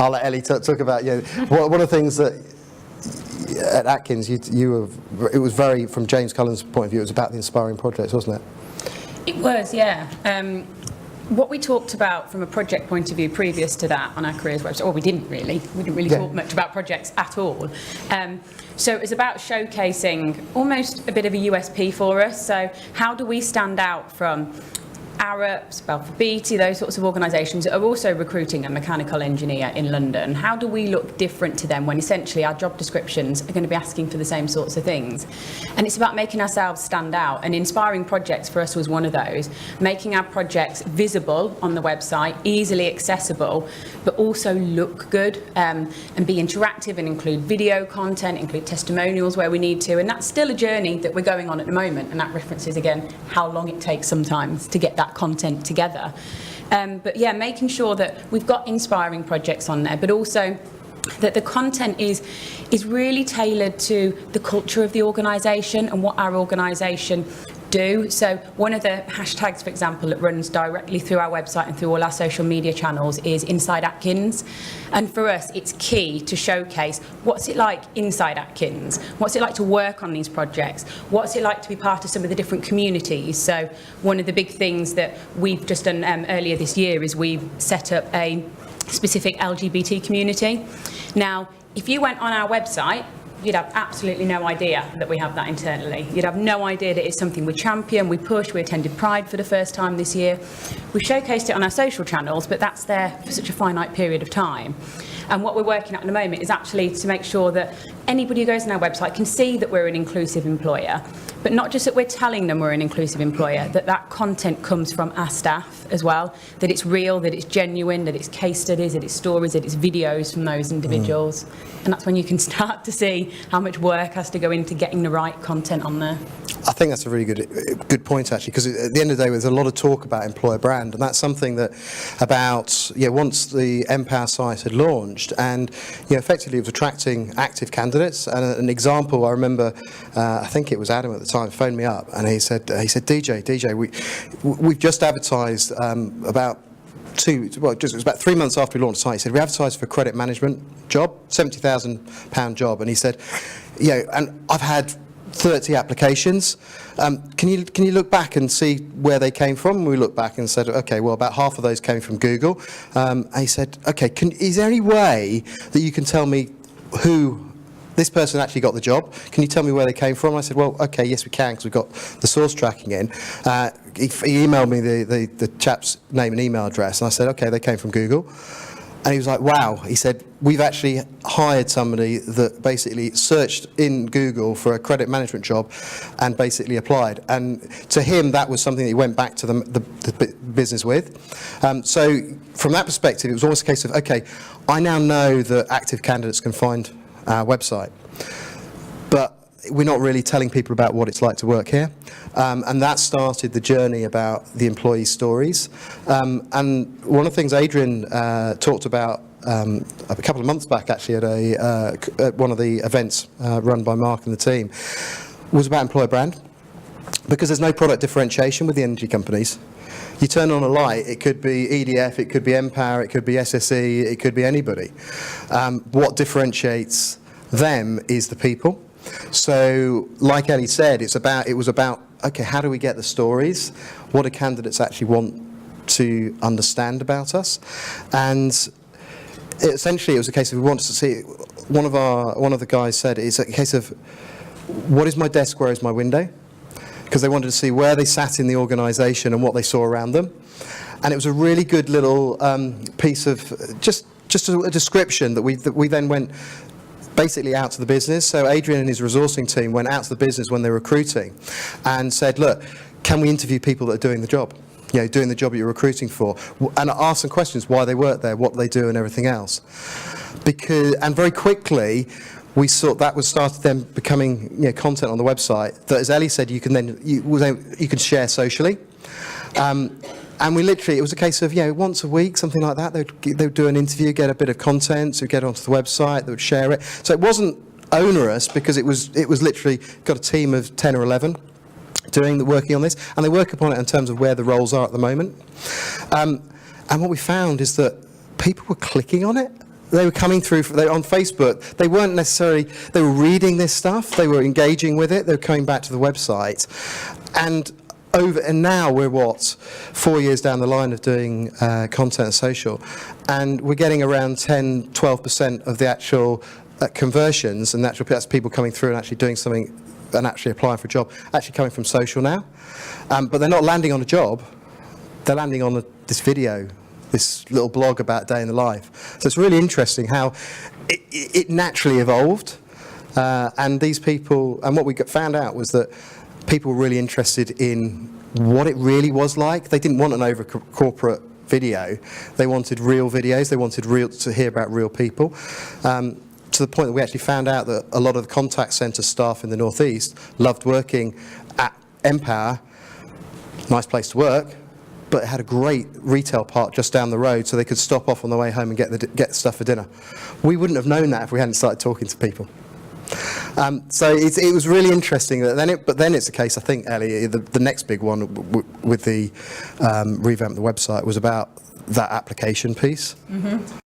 I'll let Ellie talk about, one of the things that at Atkins, it was very, from James Cullen's point of view, it was about the inspiring projects, wasn't it? It was, yeah. What we talked about from a project point of view previous to that on our careers website, or we didn't really talk much about projects at all. So it was about showcasing almost a bit of a USP for us. So how do we stand out from Arups, Balfour Beatty, those sorts of organisations that are also recruiting a mechanical engineer in London? How do we look different to them when essentially our job descriptions are going to be asking for the same sorts of things? And it's about making ourselves stand out, and inspiring projects for us was one of those, making our projects visible on the website, easily accessible, but also look good, and be interactive and include video content, include testimonials where we need to. And that's still a journey that we're going on at the moment, and that references again how long it takes sometimes to get that content together. But yeah, making sure that we've got inspiring projects on there, but also that the content is really tailored to the culture of the organisation and what our organisation do. So one of the hashtags, for example, that runs directly through our website and through all our social media channels is Inside Atkins. And for us, it's key to showcase what's it like inside Atkins, what's it like to work on these projects, what's it like to be part of some of the different communities. So one of the big things that we've just done earlier this year is we've set up a specific LGBT community. Now, if you went on our website, you'd have absolutely no idea that we have that internally. You'd have no idea that it's something we champion, we push. We attended Pride for the first time this year. We showcased it on our social channels, but that's there for such a finite period of time. And what we're working at the moment is actually to make sure that anybody who goes on our website can see that we're an inclusive employer, but not just that we're telling them we're an inclusive employer, that content comes from our staff as well, that it's real, that it's genuine, that it's case studies, that it's stories, that it's videos from those individuals. And that's when you can start to see how much work has to go into getting the right content on there. I think that's a really good point, actually, because at the end of the day, there's a lot of talk about employer brand, and that's something that once the npower site had launched, and effectively it was attracting active candidates. And an example, I remember, I think it was Adam at the time, phoned me up, and he said, DJ, we've just advertised about it was about 3 months after we launched the site. He said, we advertised for a credit management job, £70,000 job, and he said, and I've had 30 applications. Can you look back and see where they came from? And we looked back and said, okay, well, about half of those came from Google. And he said, okay, is there any way that you can tell me who this person actually got the job? Can you tell me where they came from? I said, well, okay, yes, we can, because we've got the source tracking in. He emailed me the chap's name and email address, and I said, okay, they came from Google. And he was like, wow. He said, we've actually hired somebody that basically searched in Google for a credit management job and basically applied. And to him, that was something that he went back to the business with. So from that perspective, it was almost a case of, okay, I now know that active candidates can find our website, but we're not really telling people about what it's like to work here. And that started the journey about the employee stories. And one of the things Adrian talked about a couple of months back, actually, at one of the events run by Mark and the team, was about employer brand. Because there's no product differentiation with the energy companies. You turn on a light, it could be EDF, it could be npower, it could be SSE, it could be anybody. What differentiates them is the people. So, like Ellie said, it was about, okay, how do we get the stories? What do candidates actually want to understand about us? And essentially, it was a case of we wanted to see. One of the guys said it's a case of, what is my desk? Where is my window? Because they wanted to see where they sat in the organisation and what they saw around them. And it was a really good little piece of just a description that we then went basically out to the business. So Adrian and his resourcing team went out to the business when they were recruiting and said, look, can we interview people that are doing the job? Doing the job that you're recruiting for, and ask some questions, why they work there, what they do, and everything else. And very quickly, we saw that started then becoming content on the website that, as Ellie said, you can share socially. And we literally, it was a case of, once a week, something like that, they would do an interview, get a bit of content, so get onto the website, they would share it. So it wasn't onerous, because it was literally got a team of 10 or 11 working on this, and they work upon it in terms of where the roles are at the moment. And what we found is that people were clicking on it. they were coming through on Facebook. They weren't necessarily, they were reading this stuff, they were engaging with it, they were coming back to the website. And now we're 4 years down the line of doing content and social, and we're getting around 10-12% of the actual conversions, and that's people coming through and actually doing something and actually applying for a job, actually coming from social now. But they're not landing on a job, they're landing on this video, this little blog about day in the life. So it's really interesting how it naturally evolved, and these people, and what we found out was that people were really interested in what it really was like. They didn't want an over-corporate video. They wanted real videos. They wanted to hear about real people. To the point that we actually found out that a lot of the contact centre staff in the North East loved working at npower. Nice place to work, but it had a great retail park just down the road, so they could stop off on the way home and get stuff for dinner. We wouldn't have known that if we hadn't started talking to people. So it was really interesting. But then it's a case, I think, Ellie, the next big one with the revamp of the website was about that application piece. Mm-hmm.